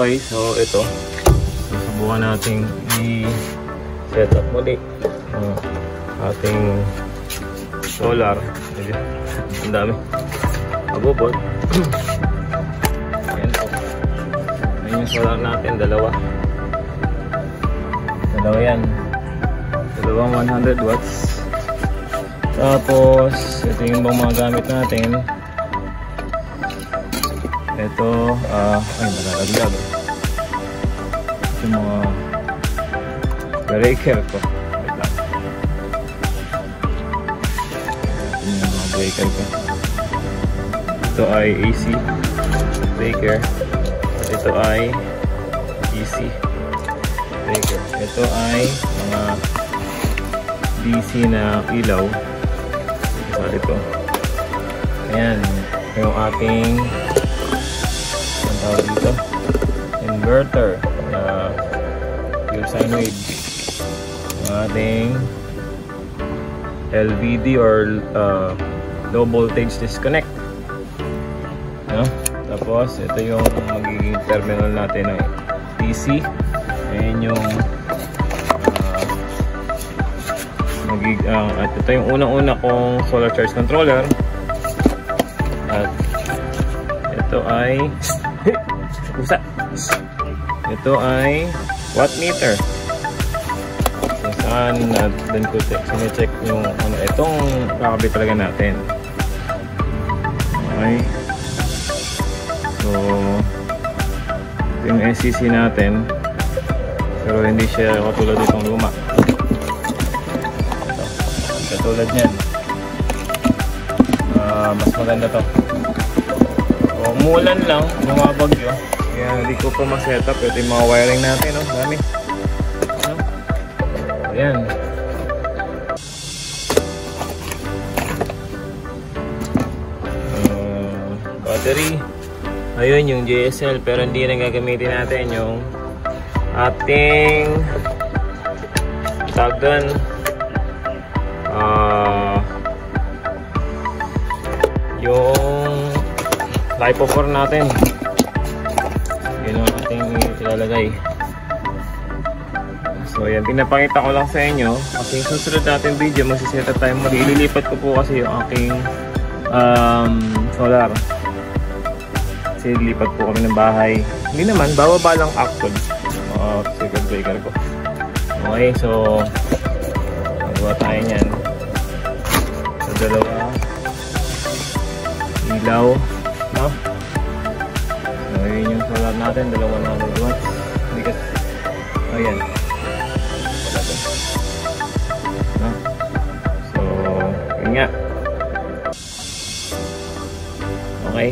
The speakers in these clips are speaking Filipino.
Okay, so ito. Susubukan natin i-set up muli ating solar. Ang dami. Mabubot. Ayan po. Ayan yung solar natin. Dalawa yan. Dalawang 100 watts. Tapos, ito yung mga gamit natin. Ito, ay nalalaglag. Ito yung mga breaker ko. Wait lang. Ito yung mga breaker ko. Ito ay AC breaker. At ito ay DC breaker. Ito ay mga DC na ilaw. Ito. Ayan. Yung ating ang tawag dito, inverter. Pure sine wave. Yung ating LVD or low voltage disconnect. Tapos ito yung magiging terminal natin ng DC. Ayan yung at ito yung unang-una kong solar charge controller. At ito ay ito ay watt meter. So, saan natin ko sinecheck yung ano, itong kakabit talaga natin. Okay. So ito yung SCC natin, pero hindi siya katulad itong luma. Katulad niyan, mas maganda to. O, umulan lang, bumabagyo, kaya hindi ko pa ma-setup. Ito yung mga wiring natin, no? Dami. Ayan. Battery. Ayun yung JSL, pero hindi na gagamitin natin yung ating tawag doon, yung LiPo 4 natin. Yun ang ating ilalagay. So yan, pinapakita ko lang sa inyo kasi yung susunod natin video magsiset up tayo muli. Ililipat ko po kasi yung aking solar. Kasi lilipat po kami ng bahay. Hindi naman, bababa lang actually circuit breaker ko. Okay, so magawa tayo nyan. So dalawa ilaw, no? So yun yung solar natin, dalawa na watts. Hindi kasi, ayan, no? So yun nga. Okay.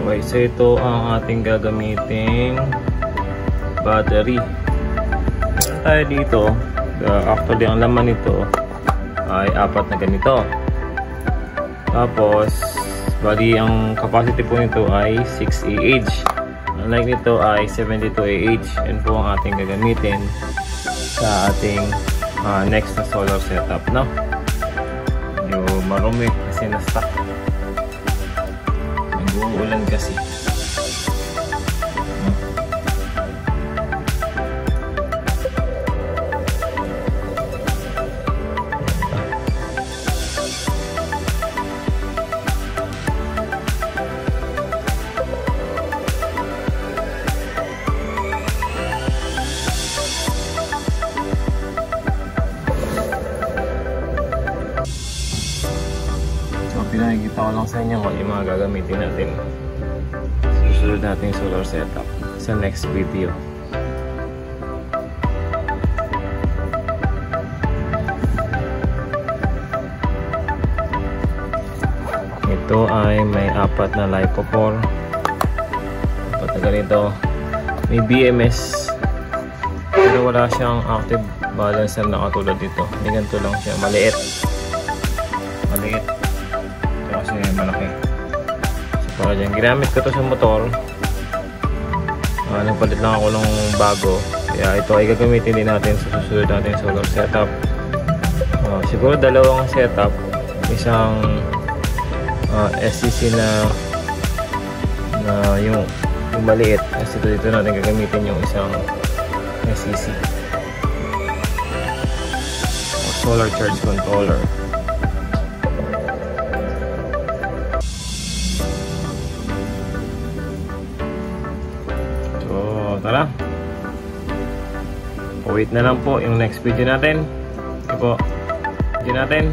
Okay, so ito ang ating gagamiting battery. Meron tayo dito, actually ang laman nito ay 4 na ganito. Tapos bali ang capacity po nito ay 6 Ah. Unlike nito ay 72 Ah. Yan po ang ating gagamitin sa ating next na solar setup, no? Medyo marumi kasi na-stuck. Nag-uulan kasi. Pinakikita ko lang sa inyo kung yung mga gagamitin natin susunod natin solar setup sa next video. Ito ay may 4 na LiPo 4, 4 na ganito, may BMS pero wala siyang active balancer na katulad dito. May ganito lang siya, maliit kasi malaki. So para dyan, ginamit ko to sa motor. Nagpalit lang ako ng bago, kaya ito ay gagamitin din natin sa susunod natin solar setup. Siguro dalawang setup, isang SCC na yung maliit. Kasi dito natin gagamitin yung isang SCC o solar charge controller. So tara, wait na lang po yung next video natin. Ito po video natin.